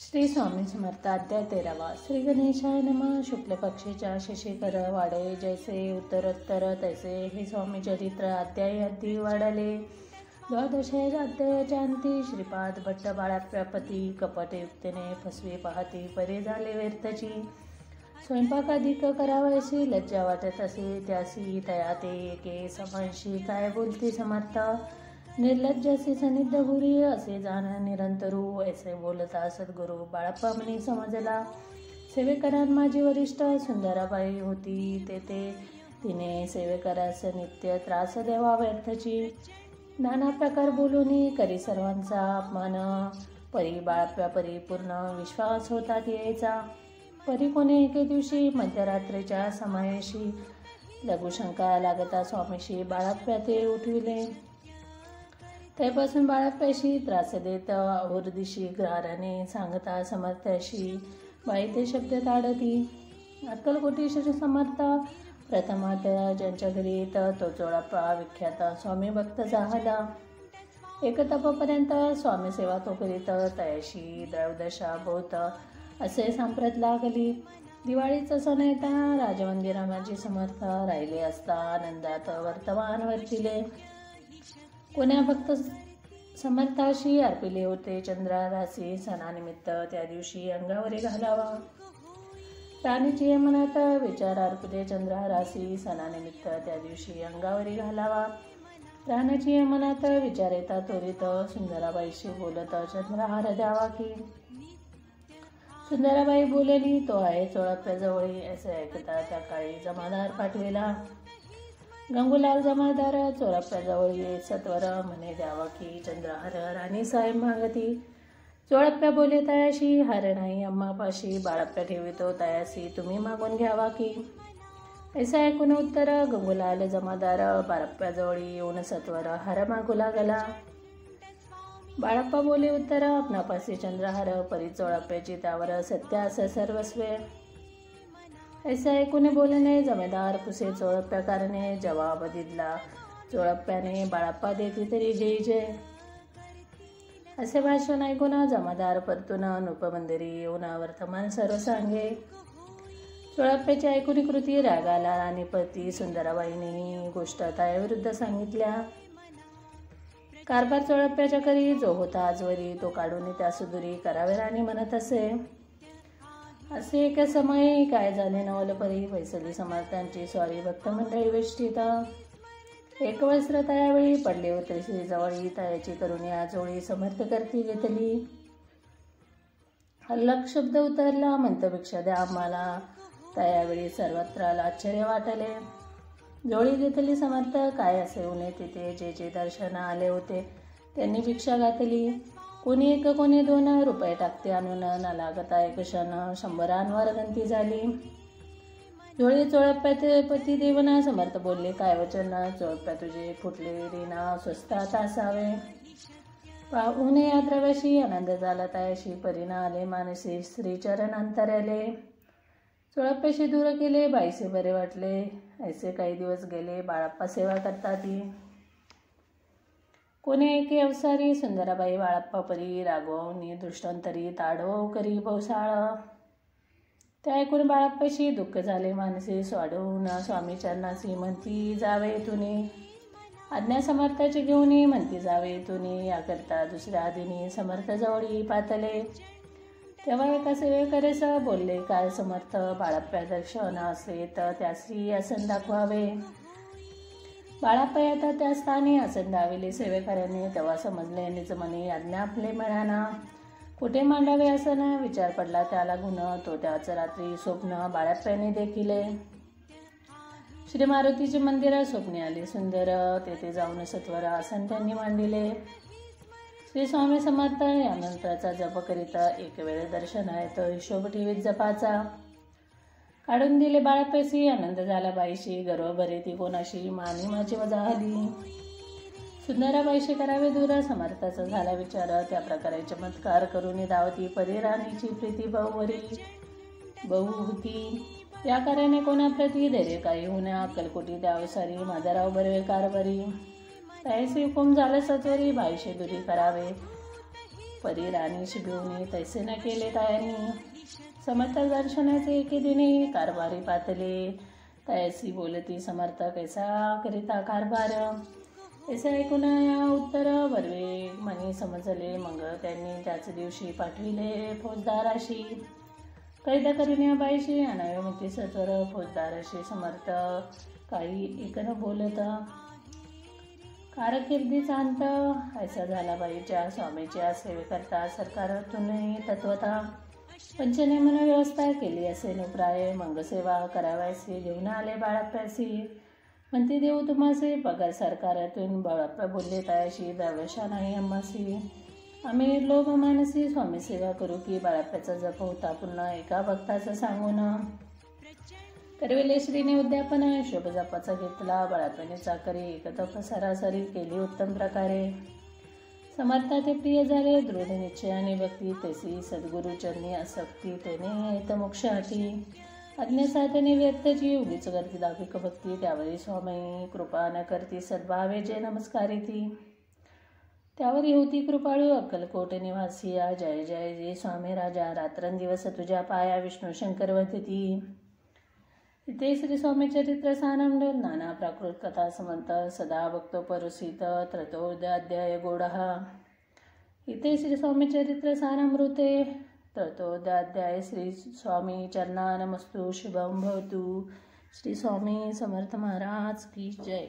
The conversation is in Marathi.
श्री स्वामी समर्थ अध्याय 13वा. श्री गणेशाय नमः. शुक्ल पक्षीच्या शशिकर वाढे जैसे उत्तरोत्तर तैसे हे स्वामी चरित्र अध्याय वाढले. द्वादशे अध्यायाच्या अंती श्रीपाद भट्ट बाळाप्यापती कपटयुक्तेने फसवी पाहती परे झाले व्यर्थची. स्वयंपाक अधिक करावयाशी लज्जा वाटत असे त्यासी तया ते एके समयशी काय बोलती समर्थ. निर्लज्जासी सनिध गुरी असे जाण निरंतरू ऐसे बोलता सद्गुरू. बाळप्पा म्हणे समजला सेवेकरात माझी वरिष्ठ सुंदराबाई होती तेथे तिने सेवेकरास नित्य त्रास द्यावा व्यर्थची. नाना प्रकार बोलूनी करी सर्वांचा अपमान. परी बाळप्पा परिपूर्ण विश्वास होतात यायचा. परी कोणी एके दिवशी मध्यरात्रीच्या समयाशी लघुशंका लागता स्वामीशी बाळप्पा ते उठविले. त्यापासून बाळप्पाशी त्रास देत औरदिशी ग्राराने सांगता समर्थाशी बाई ते शब्द ताडती. अक्कलकोटी श्री समर्थ प्रथमात ज्यांच्या घरी येत तो चोळाप्पा विख्यात स्वामी भक्त झाला. एक तपापर्यंत स्वामी सेवा तो करीत तयाशी द्रवदशा भोवत असे सांप्रत लागली. दिवाळीचा सण येता राजमंदिरामाजी समर्थ राहिले असता आनंदात वर्तमान वर्तिले. कोण्या भक्त समर्थाशी अर्पिले होते चंद्रारासी सणानिमित्त त्या दिवशी अंगावरी घालावा. राणीची मनात विचार अर्पिले चंद्रारासी सणानिमित्त त्या दिवशी अंगावरी घालावा. राणीची मनात विचार येता त्वरित सुंदराबाईशी बोलत चंद्रहार द्यावा की. सुंदराबाई बोलली तो आहे चोळप्याजवळी असे ऐकता त्या काळी जमादार पाठविला. गंगूलाल जमादार चोळप्याजवळ सत्वर म्हणे द्यावा की चंद्रहार. राणी साहेब मागती. चोळप्या बोले तयाशी हार नाही अम्मापाशी बाळप्पा ठेवितो तयासी तुम्ही मागून घ्यावा की. ऐसा ऐकून उत्तर गंगूलाल जमादार बाळप्पाजवळ येऊन सत्वर हार मागू लागला. बाळप्पा बोले उत्तर आपणापाशी चंद्रहार परी चोळप्याची त्यावर सत्य असं सर्वस्वे. ऐसे ऐकून बोलणे जमेदार पुसे चोळप्या कारणे जवाब दिला चोळप्याने बाळप्पा देती तरी जय जय. असे भाषण ऐकून जमादार परतून नृपमंदिरी येऊन वर्तमान सर्व सांगे. चोळप्याची ऐकून कृती रागाला आणि पती सुंदराबाईंनी गोष्ट तायाविरुद्ध सांगितल्या. कारभार चोळप्याच्या करी जो होता आजवरी तो काढून त्या सुदुरी करावे राणी म्हणत असे. असे एका समयी काय झाले नवल परी वैसली समर्थांची स्वारी भक्त मंडळी वेष्टीत. एक वस्त्र तयावेळी पडले होते श्रीजवळी तयाची करुणी आजोळी समर्थ करती घेतली. हल्लक शब्द उतरला मंतभिक्षा द्या आम्हाला. तयावेळी सर्वत्र आश्चर्य वाटले. जोळी घेतली समर्थ काय असे उने तिथे जे जे दर्शन आले होते त्यांनी भिक्षा घातली. कोणी एक कोणी 2 रुपये टाकते आणून न लागता एक क्षण 100 गंती झाली. जोळी चोळप्या पती देवना समर्थ बोलले काय वचन. चोळप्या तुझे फुटले रीना स्वस्तात असावे. पाहुणे यात्राव्याशी आनंद झाला तयाशी परीना आले मानसी श्रीचरण अंतरले. चोळप्याशी दूर केले बाईसे बरे वाटले. ऐसे काही दिवस गेले बाळप्पा सेवा करता ती. कोणी एके अवसारी सुंदराबाई बाळप्पा परी रागवणी दृष्टांतरी ताडव करी भवसाळ. त्या ऐकून बाळप्पाशी दुःख झाले मानसी स्वाडून स्वामी चरणासी म्हणती जावे तुनी. आज्ञा समर्थाची घेऊन म्हणती जावे तुनी. याकरता दुसऱ्या दिनी समर्थजवळी पातले. तेव्हा एका सेवेकरेस बोलले काय समर्थ बाळप्पा दर्शन असे तर त्यासी आसन दाखवावे. बाळप्पा येतात त्या स्थानी आसन दाविले सेवेकऱ्याने. तेव्हा समजले निजमनी आज्ञा आपले मिळाना. कुठे मांडावे आसन विचार पडला त्याला गुण. तो त्याच रात्री स्वप्न बाळप्पाने देखिले. श्री मारुतीचे मंदिर स्वप्ने आले सुंदर. तेथे जाऊन सत्वर आसन त्यांनी मांडिले. श्री स्वामी समर्थ या मंत्राचा जप करीत एक वेळ दर्शनात हिशोब ठेवीत जपाचा. काढून दिले बाळप्पाशी आनंद झाला बाईशी. गर्व भरे ती कोणाशी मानी माझी वजा आली. सुंदराबाईशी करावे दूर समर्थाचा झाला विचार. त्या प्रकारे चमत्कार करून दावती परी राणीची प्रीती बहु होती. या कार्याने कोणाप्रती धैर्य काही होण्या अक्कलकोटी द्यावसारी माधवराव बर्वेकार बरी. त्याचे हुकूम झाला सत्वरी बाईशी दुरी करावे. परी राणी शिबिवणी तैसे न केले तायांनी. समर्थ दर्शनाचे एके दिनी कारभारी पातले, तयासी बोलती समर्थ कैसा करिता कारभार. ऐसे ऐकून या उत्तर बर्वे मनी समजले. मग त्यांनी त्याच दिवशी पाठविले फौजदाराशी. कैद करीन बाईशी आणावे म्हणती सत्वर. फौजदाराशी समर्थ काही एक न बोलत. कारकिर्दीचा अंत ऐसा झाला बाईच्या. स्वामीच्या सेवेकरता सरकारातूनही तत्वता पंचनेमन व्यवस्था केली असे नुप्राय. मग सेवा करावयासी घेऊन आले बाळाप्पासी. म्हणती देऊ तुम्हासे पगार सरकारातून. बाळाप्पा बोलले तायाशी व्यवशा नाही आम्हासी. आम्ही लोभ मानसी स्वामी सेवा करू की. बाळाप्पाचा जप होता पुन्हा एका भक्ताचं सांगून. करविले श्रीने उद्यापन शोभ जपाचा घेतला. बाळाप्पाने चाकरी एकतप सरासरी केली उत्तम प्रकारे. समर्थाचे प्रिय झाले दृढ निश्चय आणि भक्ती. तैसी सद्गुरु चरणी आसक्ती तेने येत मोक्षाटी. अज्ञासाधने व्यर्थची उगीच करती दाभिक भक्ती. त्यावरी स्वामी कृपा न करती सद्भावे जे नमस्कारी ती. त्यावरी होती कृपाळू अक्कलकोट निवासिया. जय जय जे स्वामी राजा रात्रंदिवस तुझ्या पाया. विष्णू शंकर वदती. इथे श्री स्वामी चरित्र सानंद नाना प्राकृत कथा समंत सदा भक्तो परुसित त्रतोदयाध्याय गोडः. इथे श्री स्वामी चरित्र सारामृते त्रतोदयाध्याय. श्री स्वामी चरणानमस्तु. शुभम भवतु. श्री स्वामी समर्थ महाराज की जय.